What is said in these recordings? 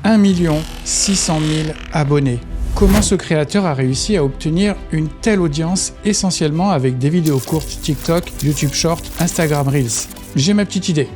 1 600 000 abonnés. Comment ce créateur a réussi à obtenir une telle audience essentiellement avec des vidéos courtes TikTok, YouTube Short, Instagram Reels? J'ai ma petite idée.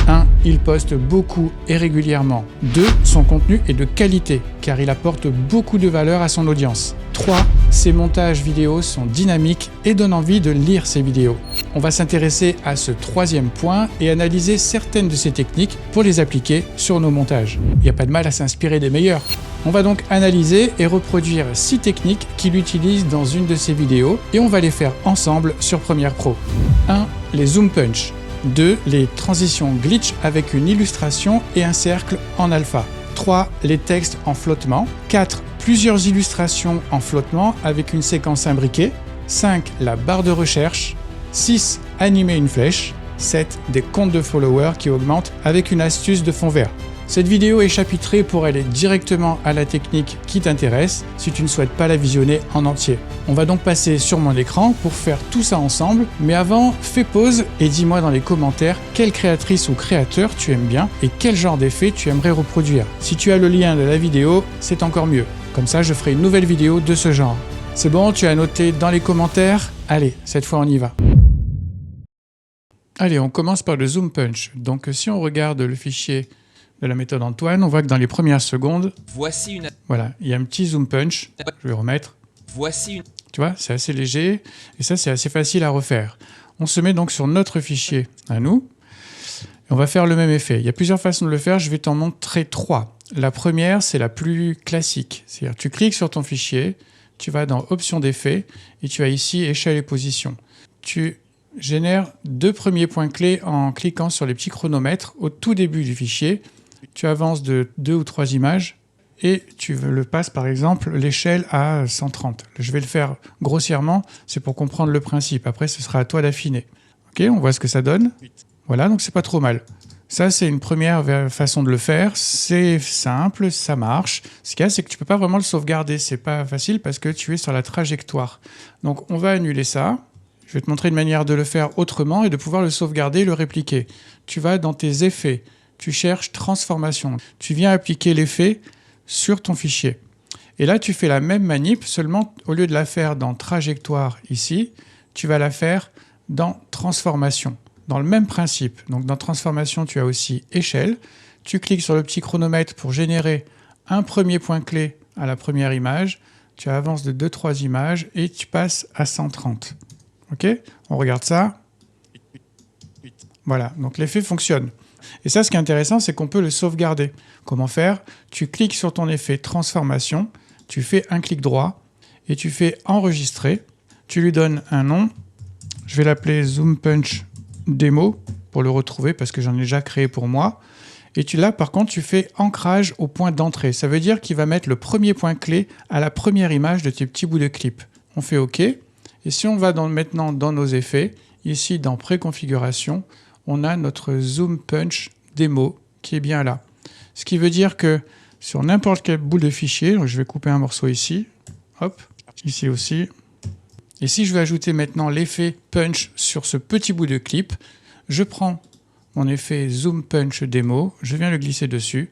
1. Il poste beaucoup et régulièrement. 2. Son contenu est de qualité car il apporte beaucoup de valeur à son audience. 3. Ses montages vidéo sont dynamiques et donnent envie de lire ses vidéos. On va s'intéresser à ce troisième point et analyser certaines de ces techniques pour les appliquer sur nos montages. Il n'y a pas de mal à s'inspirer des meilleurs. On va donc analyser et reproduire 6 techniques qu'il utilise dans une de ses vidéos et on va les faire ensemble sur Premiere Pro. 1. Les zoom punch. 2. Les transitions glitch avec une illustration et un cercle en alpha. 3. Les textes en flottement. 4. Plusieurs illustrations en flottement avec une séquence imbriquée. 5. La barre de recherche. 6. Animer une flèche. 7. Des comptes de followers qui augmentent avec une astuce de fond vert. Cette vidéo est chapitrée pour aller directement à la technique qui t'intéresse si tu ne souhaites pas la visionner en entier. On va donc passer sur mon écran pour faire tout ça ensemble, mais avant, fais pause et dis-moi dans les commentaires quelle créatrice ou créateur tu aimes bien et quel genre d'effet tu aimerais reproduire. Si tu as le lien de la vidéo, c'est encore mieux. Comme ça, je ferai une nouvelle vidéo de ce genre. C'est bon, tu as noté dans les commentaires? Allez, cette fois on y va. Allez, on commence par le zoom punch. Donc si on regarde le fichier de la méthode Antoine, on voit que dans les premières secondes, voilà, il y a un petit zoom punch. Je vais remettre. Tu vois, c'est assez léger et ça, c'est assez facile à refaire. On se met donc sur notre fichier à nous et on va faire le même effet. Il y a plusieurs façons de le faire, je vais t'en montrer 3. La première, c'est la plus classique. C'est-à-dire, tu cliques sur ton fichier, tu vas dans Options d'effets et tu as ici Échelle et position. Tu génères 2 premiers points clés en cliquant sur les petits chronomètres au tout début du fichier. Tu avances de 2 ou 3 images et tu le passes par exemple l'échelle à 130. Je vais le faire grossièrement, c'est pour comprendre le principe. Après, ce sera à toi d'affiner. Ok, on voit ce que ça donne. Voilà, donc c'est pas trop mal. Ça, c'est une première façon de le faire. C'est simple, ça marche. Ce qu'il y a, c'est que tu peux pas vraiment le sauvegarder. C'est pas facile parce que tu es sur la trajectoire. Donc, on va annuler ça. Je vais te montrer une manière de le faire autrement et de pouvoir le sauvegarder et le répliquer. Tu vas dans tes effets. Tu cherches transformation. Tu viens appliquer l'effet sur ton fichier. Et là, tu fais la même manip, seulement au lieu de la faire dans trajectoire ici, tu vas la faire dans transformation, dans le même principe. Donc dans transformation, tu as aussi échelle. Tu cliques sur le petit chronomètre pour générer un premier point clé à la première image. Tu avances de 2-3 images et tu passes à 130. Ok ? On regarde ça. Voilà, donc l'effet fonctionne. Et ça, ce qui est intéressant, c'est qu'on peut le sauvegarder. Comment faire? Tu cliques sur ton effet transformation, tu fais un clic droit et tu fais enregistrer. Tu lui donnes un nom. Je vais l'appeler Zoom Punch Demo pour le retrouver parce que j'en ai déjà créé pour moi. Et là, par contre, tu fais ancrage au point d'entrée. Ça veut dire qu'il va mettre le premier point clé à la première image de tes petits bouts de clip. On fait OK. Et si on va maintenant dans nos effets, ici dans Préconfiguration, on a notre Zoom Punch Démo qui est bien là. Ce qui veut dire que sur n'importe quelle boule de fichier, je vais couper un morceau ici, hop, ici aussi. Et si je veux ajouter maintenant l'effet Punch sur ce petit bout de clip, je prends mon effet Zoom Punch Démo, je viens le glisser dessus,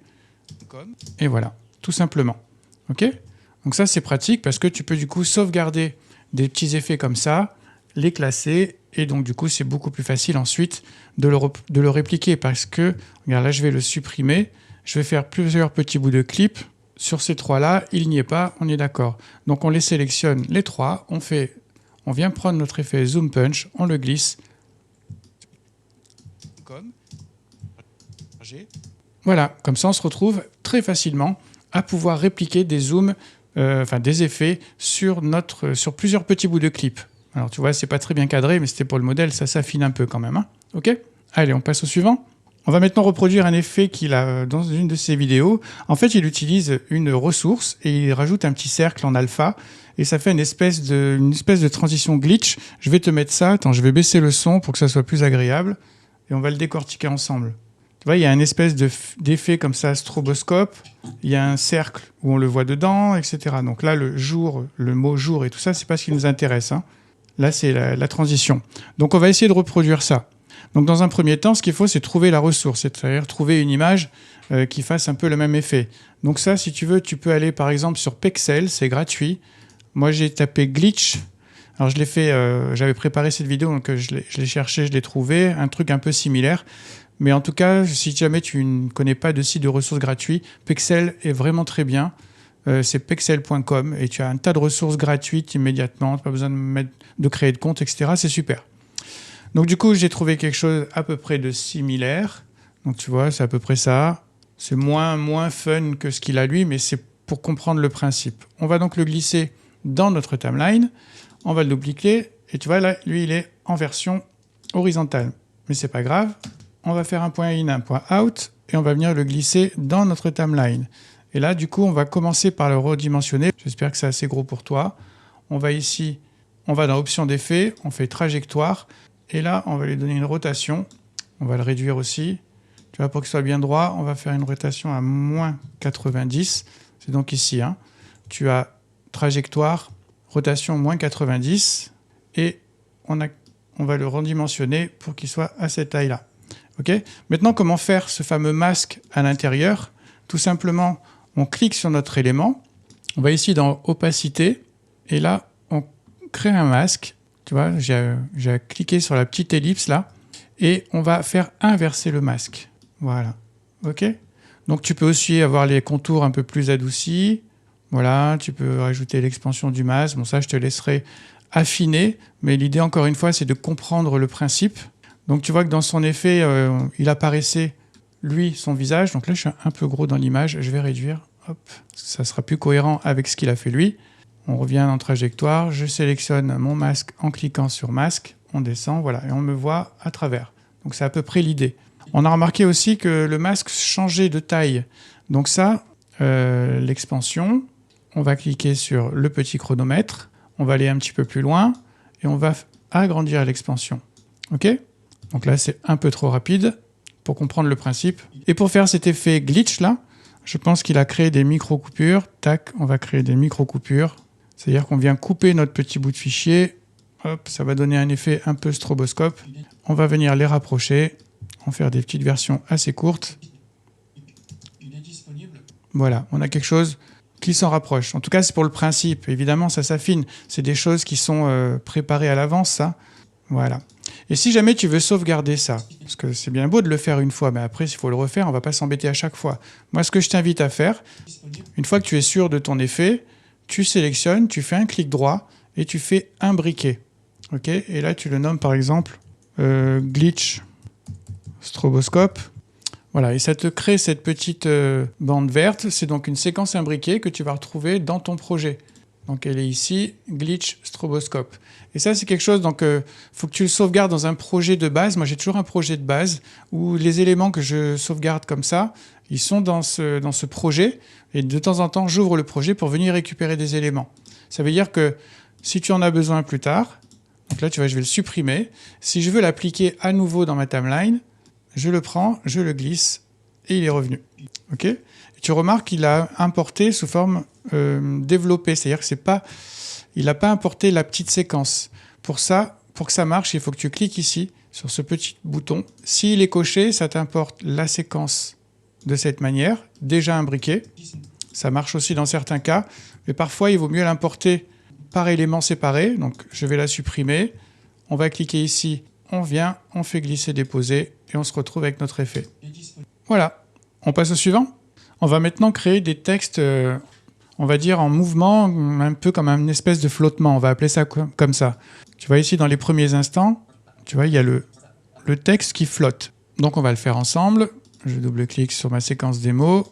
et voilà, tout simplement. Ok ? Donc ça, c'est pratique parce que tu peux du coup sauvegarder des petits effets comme ça, les classer, et donc du coup c'est beaucoup plus facile ensuite de le répliquer parce que, regarde là je vais le supprimer, je vais faire plusieurs petits bouts de clip, sur ces 3 là il n'y est pas, on est d'accord. Donc on les sélectionne les 3, on vient prendre notre effet Zoom Punch, on le glisse, voilà, comme ça on se retrouve très facilement à pouvoir répliquer des zooms, des effets sur plusieurs petits bouts de clip. Alors tu vois, c'est pas très bien cadré, mais c'était pour le modèle, ça s'affine un peu quand même. Hein, ok ? Allez, on passe au suivant. On va maintenant reproduire un effet qu'il a dans une de ses vidéos. En fait, il utilise une ressource et il rajoute un petit cercle en alpha et ça fait une espèce de transition glitch. Je vais te mettre ça. Attends, je vais baisser le son pour que ça soit plus agréable et on va le décortiquer ensemble. Tu vois, il y a une espèce d'effet comme ça, stroboscope. Il y a un cercle où on le voit dedans, etc. Donc là, le mot jour et tout ça, c'est pas ce qui nous intéresse. Hein. Là, c'est la transition. Donc, on va essayer de reproduire ça. Donc, dans un premier temps, ce qu'il faut, c'est trouver la ressource, c'est-à-dire trouver une image qui fasse un peu le même effet. Donc ça, si tu veux, tu peux aller par exemple sur Pexel, c'est gratuit. Moi, j'ai tapé glitch. Alors, je l'ai fait, j'avais préparé cette vidéo, donc je l'ai cherché, je l'ai trouvé, un truc un peu similaire. Mais en tout cas, si jamais tu ne connais pas de site de ressources gratuits, Pexel est vraiment très bien. C'est pexel.com et tu as un tas de ressources gratuites immédiatement. Tu n'as pas besoin de créer de compte, etc. C'est super. Donc du coup, j'ai trouvé quelque chose à peu près de similaire. Donc tu vois, c'est à peu près ça. C'est moins fun que ce qu'il a lui, mais c'est pour comprendre le principe. On va donc le glisser dans notre timeline. On va le double-cliquer. Et tu vois, là, lui, il est en version horizontale. Mais c'est pas grave. On va faire un point in, un point out. Et on va venir le glisser dans notre timeline. Et là, du coup, on va commencer par le redimensionner. J'espère que c'est assez gros pour toi. On va ici, on va dans Options d'effet, on fait trajectoire. Et là, on va lui donner une rotation. On va le réduire aussi. Tu vois, pour qu'il soit bien droit, on va faire une rotation à moins 90. C'est donc ici. Hein. Tu as trajectoire, rotation moins 90. Et on va le redimensionner pour qu'il soit à cette taille-là. Okay. Maintenant, comment faire ce fameux masque à l'intérieur? Tout simplement, on clique sur notre élément, on va ici dans opacité, et là, on crée un masque. Tu vois, j'ai cliqué sur la petite ellipse là, et on va faire inverser le masque. Voilà, ok. Donc tu peux aussi avoir les contours un peu plus adoucis. Voilà, tu peux rajouter l'expansion du masque. Bon, ça, je te laisserai affiner, mais l'idée, encore une fois, c'est de comprendre le principe. Donc tu vois que dans son effet, il apparaissait lui, son visage. Donc là, je suis un peu gros dans l'image. Je vais réduire. Hop, ça sera plus cohérent avec ce qu'il a fait lui. On revient en trajectoire. Je sélectionne mon masque en cliquant sur masque. On descend, voilà, et on me voit à travers. Donc c'est à peu près l'idée. On a remarqué aussi que le masque changeait de taille. Donc ça, l'expansion, on va cliquer sur le petit chronomètre. On va aller un petit peu plus loin et on va agrandir l'expansion. OK ? Donc là, c'est un peu trop rapide pour comprendre le principe. Et pour faire cet effet glitch là, je pense qu'il a créé des micro-coupures. Tac, on va créer des micro-coupures. C'est-à-dire qu'on vient couper notre petit bout de fichier. Hop, ça va donner un effet un peu stroboscope. On va venir les rapprocher, en faire des petites versions assez courtes. Il est disponible. Voilà, on a quelque chose qui s'en rapproche. En tout cas, c'est pour le principe. Évidemment, ça s'affine. C'est des choses qui sont préparées à l'avance, ça. Voilà. Et si jamais tu veux sauvegarder ça, parce que c'est bien beau de le faire une fois, mais après, s'il faut le refaire, on ne va pas s'embêter à chaque fois. Moi, ce que je t'invite à faire, une fois que tu es sûr de ton effet, tu sélectionnes, tu fais un clic droit et tu fais imbriquer. Okay, et là, tu le nommes par exemple glitch stroboscope. Voilà, et ça te crée cette petite bande verte. C'est donc une séquence imbriquée que tu vas retrouver dans ton projet. Donc elle est ici, glitch stroboscope. Et ça, c'est quelque chose, donc faut que tu le sauvegardes dans un projet de base. Moi, j'ai toujours un projet de base où les éléments que je sauvegarde comme ça, ils sont dans ce projet. Et de temps en temps, j'ouvre le projet pour venir récupérer des éléments. Ça veut dire que si tu en as besoin plus tard, donc là, tu vois, je vais le supprimer. Si je veux l'appliquer à nouveau dans ma timeline, je le prends, je le glisse et il est revenu. Ok ? Et tu remarques qu'il a importé sous forme développée, c'est-à-dire que il n'a pas importé la petite séquence. Pour que ça marche, il faut que tu cliques ici sur ce petit bouton. S'il est coché, ça t'importe la séquence de cette manière, déjà imbriquée. Ça marche aussi dans certains cas, mais parfois il vaut mieux l'importer par élément séparé. Donc je vais la supprimer. On va cliquer ici, on vient, on fait glisser, déposer et on se retrouve avec notre effet. Voilà, on passe au suivant. On va maintenant créer des textes, on va dire en mouvement, un peu comme une espèce de flottement. On va appeler ça comme ça. Tu vois ici dans les premiers instants, tu vois, il y a le texte qui flotte. Donc on va le faire ensemble. Je double-clique sur ma séquence démo.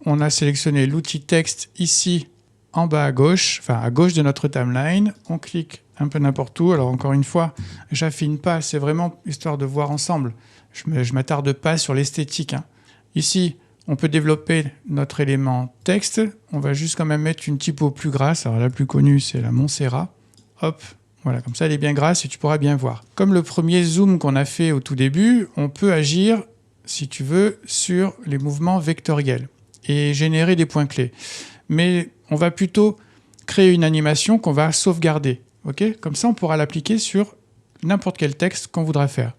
On a sélectionné l'outil texte ici en bas à gauche, enfin à gauche de notre timeline. On clique un peu n'importe où. Alors encore une fois, j'affine pas, c'est vraiment histoire de voir ensemble. Je m'attarde pas sur l'esthétique. Hein. Ici, on peut développer notre élément texte. On va juste quand même mettre une typo plus grasse. Alors la plus connue, c'est la Montserrat. Hop, voilà, comme ça elle est bien grasse et tu pourras bien voir. Comme le premier zoom qu'on a fait au tout début, on peut agir, si tu veux, sur les mouvements vectoriels et générer des points clés. Mais on va plutôt créer une animation qu'on va sauvegarder. Okay ? Comme ça, on pourra l'appliquer sur n'importe quel texte qu'on voudra faire.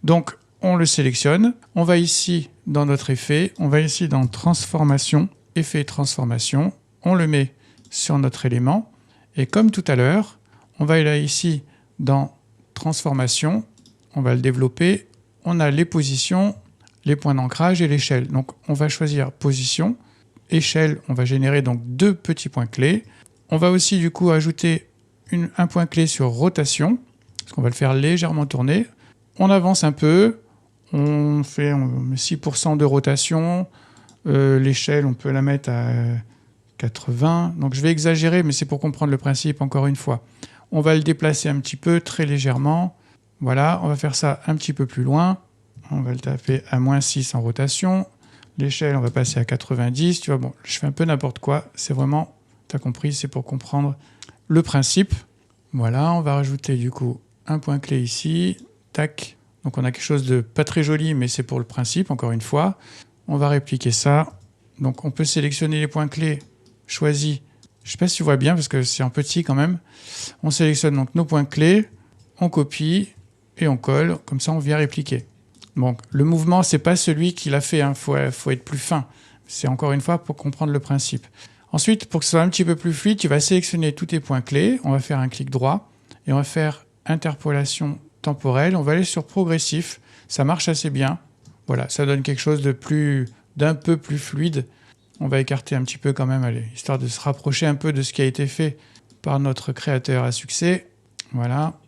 Donc, on le sélectionne. On va ici dans notre effet, on va ici dans transformation, effet transformation. On le met sur notre élément. Et comme tout à l'heure, on va aller ici dans transformation. On va le développer. On a les positions, les points d'ancrage et l'échelle. Donc on va choisir position. Échelle, on va générer donc 2 petits points clés. On va aussi du coup ajouter un point clé sur rotation, parce qu'on va le faire légèrement tourner. On avance un peu, on met 6% de rotation. L'échelle, on peut la mettre à 80. Donc je vais exagérer, mais c'est pour comprendre le principe encore une fois. On va le déplacer un petit peu, très légèrement. Voilà, on va faire ça un petit peu plus loin. On va le taper à -6 en rotation. L'échelle, on va passer à 90. Tu vois, bon, je fais un peu n'importe quoi. C'est vraiment, tu as compris, c'est pour comprendre le principe. Voilà, on va rajouter du coup un point clé ici. Tac. Donc on a quelque chose de pas très joli, mais c'est pour le principe, encore une fois. On va répliquer ça. Donc on peut sélectionner les points clés choisis. Je ne sais pas si tu vois bien, parce que c'est en petit quand même. On sélectionne donc nos points clés, on copie et on colle. Comme ça, on vient répliquer. Donc, le mouvement, ce n'est pas celui qui l'a fait. Faut être plus fin. C'est encore une fois pour comprendre le principe. Ensuite, pour que ce soit un petit peu plus fluide, tu vas sélectionner tous tes points clés. On va faire un clic droit et on va faire interpolation temporelle. On va aller sur progressif. Ça marche assez bien. Voilà, ça donne quelque chose d'un peu plus fluide. On va écarter un petit peu quand même, allez, histoire de se rapprocher un peu de ce qui a été fait par notre créateur à succès. Voilà.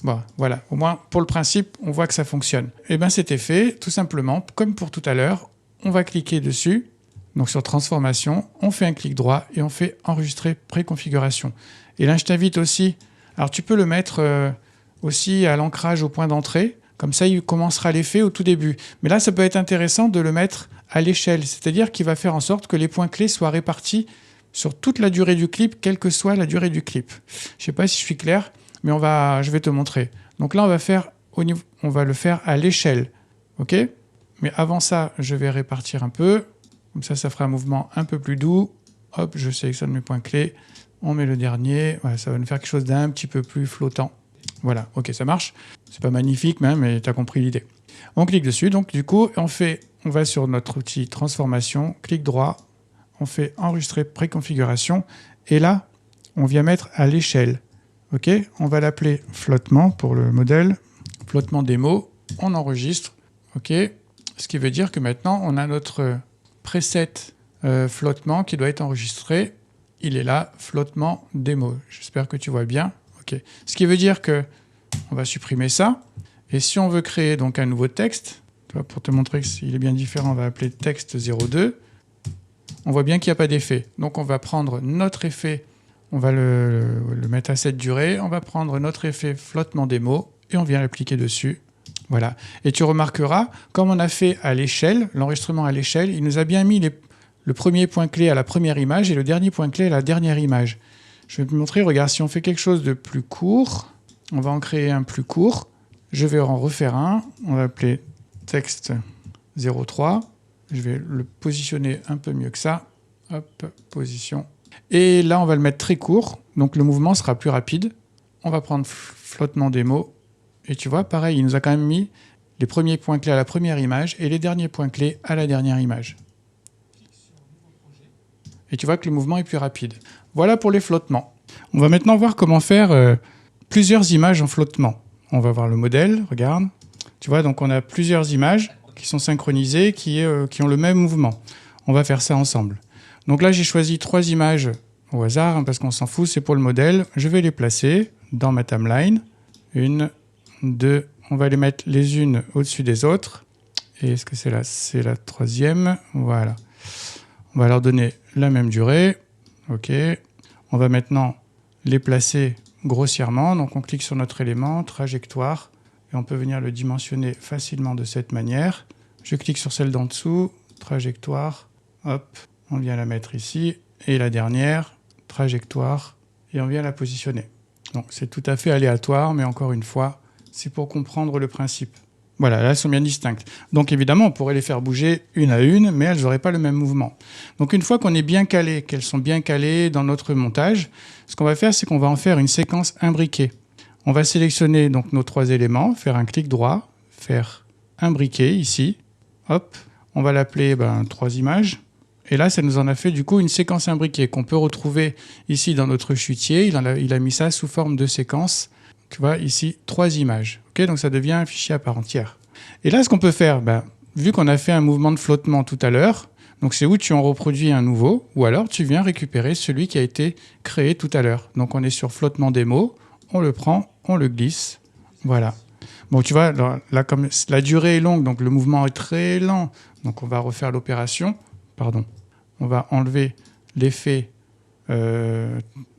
Bon, voilà, au moins pour le principe, on voit que ça fonctionne. Et bien c'était fait, tout simplement, comme pour tout à l'heure, on va cliquer dessus, donc sur transformation, on fait un clic droit et on fait enregistrer préconfiguration. Et là je t'invite aussi, alors tu peux le mettre aussi à l'ancrage au point d'entrée, comme ça il commencera l'effet au tout début. Mais là ça peut être intéressant de le mettre à l'échelle, c'est-à-dire qu'il va faire en sorte que les points clés soient répartis sur toute la durée du clip, quelle que soit la durée du clip. Je ne sais pas si je suis clair, mais je vais te montrer. Donc là, on va le faire à l'échelle. OK ? Mais avant ça, je vais répartir un peu. Comme ça, ça fera un mouvement un peu plus doux. Hop, je sélectionne mes points clés. On met le dernier. Voilà, ça va nous faire quelque chose d'un petit peu plus flottant. Voilà, OK, ça marche. C'est pas magnifique même, mais tu as compris l'idée. On clique dessus. Donc du coup, on va sur notre outil transformation, clic droit. On fait enregistrer préconfiguration. Et là, on vient mettre à l'échelle. OK, on va l'appeler flottement pour le modèle. Flottement démo, on enregistre. OK, ce qui veut dire que maintenant, on a notre preset flottement qui doit être enregistré. Il est là, flottement démo. J'espère que tu vois bien. OK, ce qui veut dire que on va supprimer ça. Et si on veut créer donc un nouveau texte, pour te montrer qu'il est bien différent, on va appeler texte 02. On voit bien qu'il n'y a pas d'effet. Donc, on va prendre notre effet. On va le mettre à cette durée. On va prendre notre effet flottement démo et on vient l'appliquer dessus. Voilà. Et tu remarqueras, comme on a fait à l'échelle, l'enregistrement à l'échelle, il nous a bien mis le premier point clé à la première image et le dernier point clé à la dernière image. Je vais te montrer, regarde, si on fait quelque chose de plus court, on va en créer un plus court. Je vais en refaire un. On va l'appeler texte 03. Je vais le positionner un peu mieux que ça. Hop, position. Et là, on va le mettre très court, donc le mouvement sera plus rapide. On va prendre flottement démo. Et tu vois, pareil, il nous a quand même mis les premiers points clés à la première image et les derniers points clés à la dernière image. Et tu vois que le mouvement est plus rapide. Voilà pour les flottements. On va maintenant voir comment faire plusieurs images en flottement. On va voir le modèle, regarde. Tu vois, donc on a plusieurs images qui sont synchronisées, qui ont le même mouvement. On va faire ça ensemble. Donc là, j'ai choisi 3 images au hasard, parce qu'on s'en fout, c'est pour le modèle. Je vais les placer dans ma timeline. 1, 2, on va les mettre les unes au-dessus des autres. Et est-ce que c'est là? C'est la 3e. Voilà. On va leur donner la même durée. OK. On va maintenant les placer grossièrement. Donc on clique sur notre élément, trajectoire, et on peut venir le dimensionner facilement de cette manière. Je clique sur celle d'en dessous, trajectoire, hop. On vient la mettre ici. Et la dernière, trajectoire, et on vient la positionner. Donc c'est tout à fait aléatoire, mais encore une fois, c'est pour comprendre le principe. Voilà, là, elles sont bien distinctes. Donc évidemment, on pourrait les faire bouger une à une, mais elles n'auraient pas le même mouvement. Donc une fois qu'on est bien calé, qu'elles sont bien calées dans notre montage, ce qu'on va faire, c'est qu'on va en faire une séquence imbriquée. On va sélectionner donc nos 3 éléments, faire un clic droit, faire un briquet ici. Hop, on va l'appeler 3 images. Et là, ça nous en a fait du coup une séquence imbriquée qu'on peut retrouver ici dans notre chutier. Il a mis ça sous forme de séquence. Tu vois, ici, 3 images. Okay, donc ça devient un fichier à part entière. Et là, ce qu'on peut faire, vu qu'on a fait un mouvement de flottement tout à l'heure, donc c'est où tu en reproduis un nouveau, ou alors tu viens récupérer celui qui a été créé tout à l'heure. Donc on est sur flottement démo, on le prend, on le glisse. Voilà. Bon, tu vois, là, comme la durée est longue, donc le mouvement est très lent, donc on va refaire l'opération. Pardon. On va enlever l'effet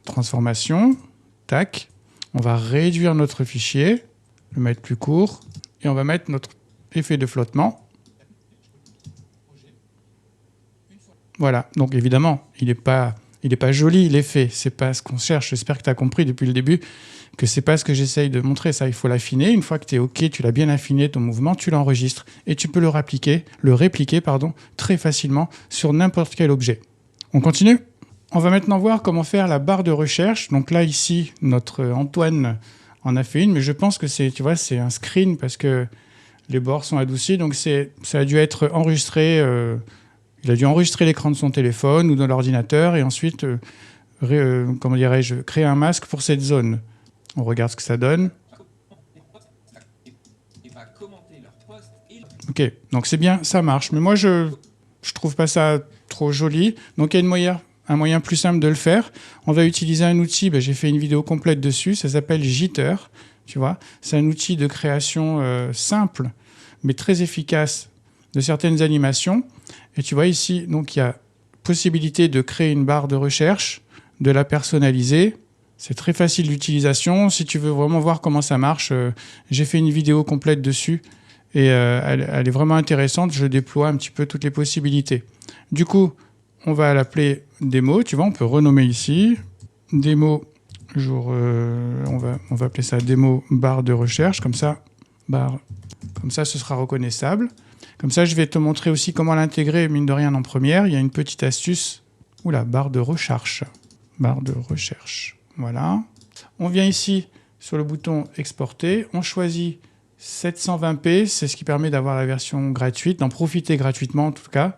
transformation. Tac. On va réduire notre fichier, le mettre plus court, et on va mettre notre effet de flottement. Voilà. Donc évidemment, il n'est pas joli l'effet. C'est pas ce qu'on cherche. J'espère que tu as compris depuis le début que c'est pas ce que j'essaye de montrer. Ça, il faut l'affiner. Une fois que tu es OK, tu l'as bien affiné, ton mouvement, tu l'enregistres. Et tu peux le répliquer, très facilement sur n'importe quel objet. On continue ? On va maintenant voir comment faire la barre de recherche. Donc là, ici, notre Antoine en a fait une, mais je pense que c'est un screen parce que les bords sont adoucis. Donc ça a dû être enregistré. Il a dû enregistrer l'écran de son téléphone ou de l'ordinateur et ensuite, créer un masque pour cette zone. On regarde ce que ça donne. Ok, donc c'est bien, ça marche. Mais moi, je trouve pas ça trop joli. Donc il y a un moyen plus simple de le faire. On va utiliser un outil, j'ai fait une vidéo complète dessus, ça s'appelle Jitter. Tu vois, c'est un outil de création simple, mais très efficace de certaines animations. Et tu vois ici, donc il y a possibilité de créer une barre de recherche, de la personnaliser. C'est très facile d'utilisation. Si tu veux vraiment voir comment ça marche, j'ai fait une vidéo complète dessus et elle est vraiment intéressante. Je déploie un petit peu toutes les possibilités. Du coup, on va l'appeler démo. Tu vois, on peut renommer ici. Démo, on va appeler ça démo barre de recherche. Comme ça, ce sera reconnaissable. Comme ça, je vais te montrer aussi comment l'intégrer, mine de rien, en première. Il y a une petite astuce. Barre de recherche. Barre de recherche. Voilà. On vient ici sur le bouton exporter. On choisit 720p. C'est ce qui permet d'avoir la version gratuite, d'en profiter gratuitement en tout cas.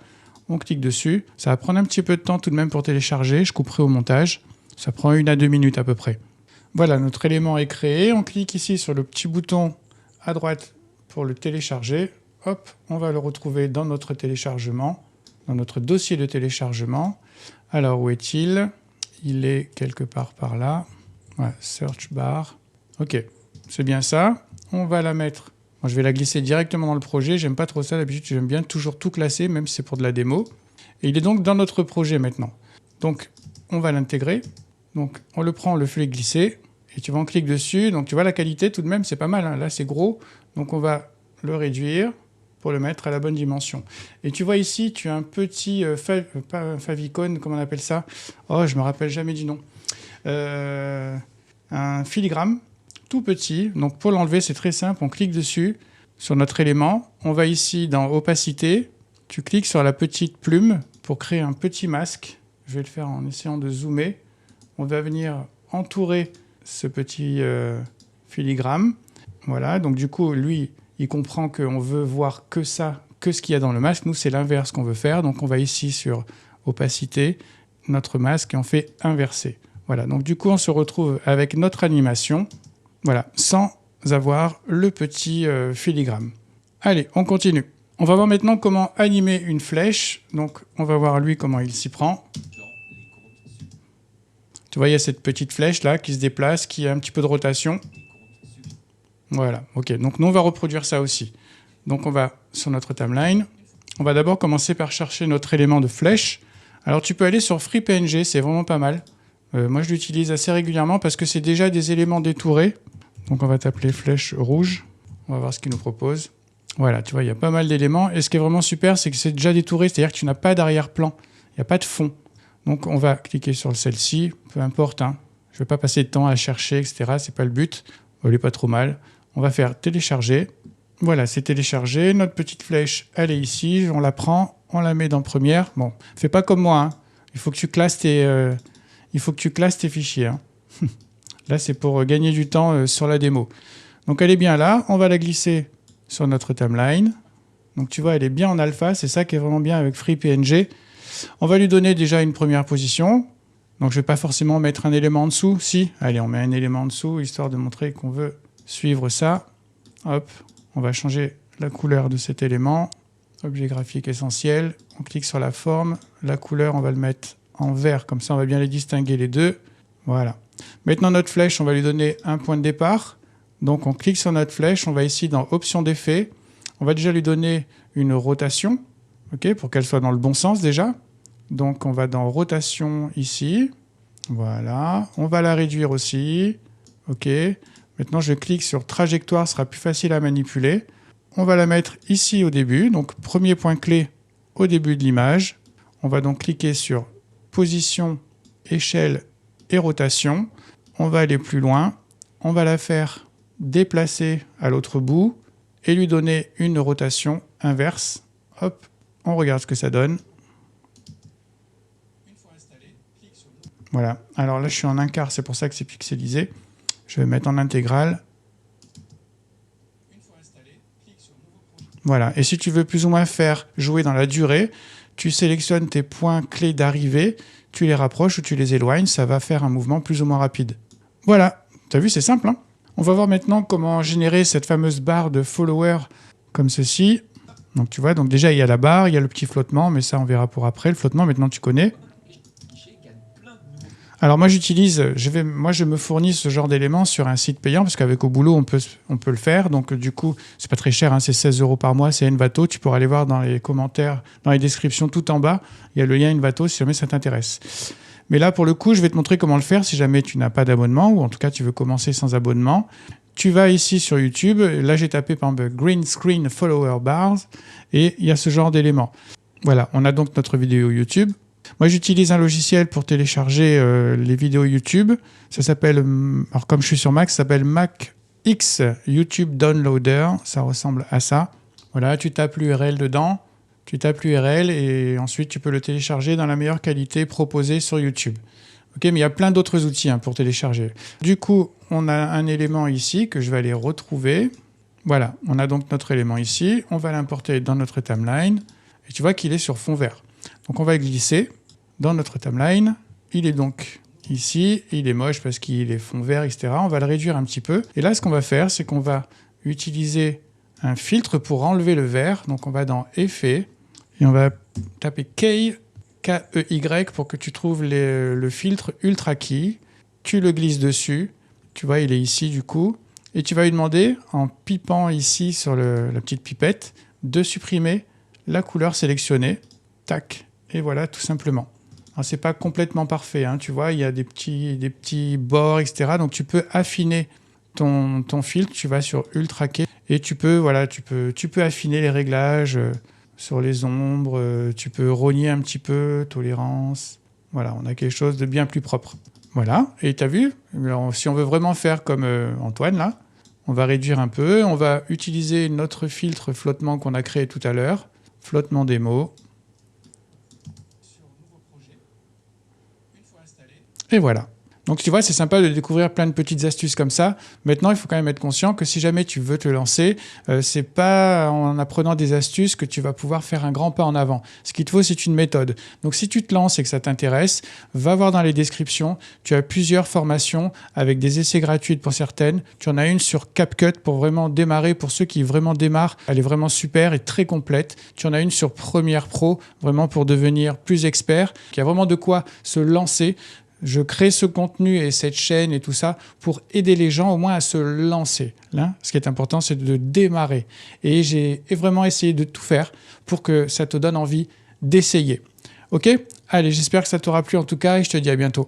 On clique dessus. Ça va prendre un petit peu de temps tout de même pour télécharger. Je couperai au montage. Ça prend 1 à 2 minutes à peu près. Voilà, notre élément est créé. On clique ici sur le petit bouton à droite pour le télécharger. Hop, on va le retrouver dans notre téléchargement, dans notre dossier de téléchargement. Alors, où est-il ? Il est quelque part par là. Ouais, search bar. Ok, c'est bien ça. On va la mettre. Moi, je vais la glisser directement dans le projet. J'aime pas trop ça. D'habitude, j'aime bien toujours tout classer, même si c'est pour de la démo. Et il est donc dans notre projet maintenant. Donc, on va l'intégrer. Donc, on le prend, on le fait glisser. Et tu vois, on clique dessus. Donc, tu vois, la qualité, tout de même, c'est pas mal. Hein. Là, c'est gros. Donc, on va le réduire pour le mettre à la bonne dimension. Et tu vois ici, tu as un petit pas un favicon, comment on appelle ça ? Oh, je me rappelle jamais du nom. Un filigrane, tout petit. Donc pour l'enlever, c'est très simple. On clique dessus, sur notre élément. On va ici dans opacité. Tu cliques sur la petite plume pour créer un petit masque. Je vais le faire en essayant de zoomer. On va venir entourer ce petit filigrane. Voilà, donc du coup, lui, il comprend qu'on veut voir que ce qu'il y a dans le masque. Nous, c'est l'inverse qu'on veut faire. Donc, on va ici sur opacité, notre masque, et on fait inverser. Voilà, donc du coup, on se retrouve avec notre animation, voilà, sans avoir le petit filigrane. Allez, on continue. On va voir maintenant comment animer une flèche. Donc, on va voir lui comment il s'y prend. Tu vois, il y a cette petite flèche là qui se déplace, qui a un petit peu de rotation. Voilà, ok. Donc, nous, on va reproduire ça aussi. Donc, on va sur notre timeline. On va d'abord commencer par chercher notre élément de flèche. Alors, tu peux aller sur FreePNG, c'est vraiment pas mal. Moi, je l'utilise assez régulièrement parce que c'est déjà des éléments détourés. Donc, on va t'appeler flèche rouge. On va voir ce qu'il nous propose. Voilà, tu vois, il y a pas mal d'éléments. Et ce qui est vraiment super, c'est que c'est déjà détouré, c'est-à-dire que tu n'as pas d'arrière-plan. Il n'y a pas de fond. Donc, on va cliquer sur celle-ci, peu importe. Hein. Je ne vais pas passer de temps à chercher, etc. C'est pas le but. Elle n'est pas trop mal. On va faire télécharger. Voilà, c'est téléchargé. Notre petite flèche, elle est ici. On la prend, on la met dans première. Bon, fais pas comme moi. Hein. Il faut que tu classes tes fichiers. Hein. Là, c'est pour gagner du temps sur la démo. Donc, elle est bien là. On va la glisser sur notre timeline. Donc tu vois, elle est bien en alpha, c'est ça qui est vraiment bien avec FreePNG. On va lui donner déjà une première position. Donc je ne vais pas forcément mettre un élément en dessous. Si, allez, on met un élément en dessous, histoire de montrer qu'on veut suivre ça. Hop, on va changer la couleur de cet élément. Objet graphique essentiel. On clique sur la forme. La couleur, on va le mettre en vert, comme ça on va bien les distinguer les deux. Voilà. Maintenant notre flèche, on va lui donner un point de départ. Donc on clique sur notre flèche, on va ici dans Options d'effet. On va déjà lui donner une rotation, okay, pour qu'elle soit dans le bon sens déjà. Donc on va dans Rotation ici. Voilà. On va la réduire aussi. OK. Maintenant je clique sur Trajectoire, ce sera plus facile à manipuler. On va la mettre ici au début. Donc premier point clé au début de l'image. On va donc cliquer sur Position, Échelle et Rotation. On va aller plus loin. On va la faire déplacer à l'autre bout et lui donner une rotation inverse. Hop, on regarde ce que ça donne. Voilà, alors là je suis en 1/4, c'est pour ça que c'est pixelisé. Je vais mettre en intégrale. Voilà, et si tu veux plus ou moins faire jouer dans la durée, tu sélectionnes tes points clés d'arrivée, tu les rapproches ou tu les éloignes, ça va faire un mouvement plus ou moins rapide. Voilà, t'as vu, c'est simple, hein? On va voir maintenant comment générer cette fameuse barre de followers comme ceci. Donc tu vois, donc déjà il y a la barre, il y a le petit flottement, mais ça on verra pour après. Le flottement, maintenant tu connais. Alors moi j'utilise, moi je me fournis ce genre d'éléments sur un site payant parce qu'avec au boulot on peut le faire. Donc du coup c'est pas très cher, hein, c'est 16 € par mois, c'est Envato. Tu pourras aller voir dans les commentaires, dans les descriptions tout en bas. Il y a le lien Envato si jamais ça t'intéresse. Mais là pour le coup je vais te montrer comment le faire si jamais tu n'as pas d'abonnement ou en tout cas tu veux commencer sans abonnement. Tu vas ici sur YouTube, là j'ai tapé par exemple Green Screen Follower Bars et il y a ce genre d'éléments. Voilà, on a donc notre vidéo YouTube. Moi, j'utilise un logiciel pour télécharger les vidéos YouTube. Ça s'appelle, alors comme je suis sur Mac, ça s'appelle Mac X YouTube Downloader. Ça ressemble à ça. Voilà, tu tapes l'URL dedans, tu tapes l'URL et ensuite tu peux le télécharger dans la meilleure qualité proposée sur YouTube. Ok, mais il y a plein d'autres outils pour télécharger. Du coup, on a un élément ici que je vais aller retrouver. Voilà, on a donc notre élément ici. On va l'importer dans notre timeline. Et tu vois qu'il est sur fond vert. Donc on va glisser dans notre timeline. Il est donc ici. Il est moche parce qu'il est fond vert, etc. On va le réduire un petit peu. Et là, ce qu'on va faire, c'est qu'on va utiliser un filtre pour enlever le vert. Donc on va dans Effets et on va taper Key, K-E-Y, pour que tu trouves le filtre Ultra Key. Tu le glisses dessus. Tu vois, il est ici du coup. Et tu vas lui demander, en pipant ici sur la petite pipette, de supprimer la couleur sélectionnée. Tac. Et voilà, tout simplement. Alors, c'est pas complètement parfait, hein, tu vois, il y a des petits bords, etc. Donc, tu peux affiner ton filtre. Tu vas sur Ultra Key et tu peux affiner les réglages sur les ombres. Tu peux rogner un petit peu, tolérance. Voilà, on a quelque chose de bien plus propre. Voilà, et tu as vu, alors, si on veut vraiment faire comme Antoine, là, on va réduire un peu. On va utiliser notre filtre flottement qu'on a créé tout à l'heure. Flottement démo. Et voilà. Donc tu vois, c'est sympa de découvrir plein de petites astuces comme ça. Maintenant, il faut quand même être conscient que si jamais tu veux te lancer, c'est pas en apprenant des astuces que tu vas pouvoir faire un grand pas en avant. Ce qu'il te faut, c'est une méthode. Donc si tu te lances et que ça t'intéresse, va voir dans les descriptions. Tu as plusieurs formations avec des essais gratuits pour certaines. Tu en as une sur CapCut pour vraiment démarrer, pour ceux qui vraiment démarrent. Elle est vraiment super et très complète. Tu en as une sur Premiere Pro, vraiment pour devenir plus expert. Il y a vraiment de quoi se lancer. Je crée ce contenu et cette chaîne et tout ça pour aider les gens au moins à se lancer. Là, ce qui est important, c'est de démarrer. Et j'ai vraiment essayé de tout faire pour que ça te donne envie d'essayer. Ok ? Allez, j'espère que ça t'aura plu en tout cas et je te dis à bientôt.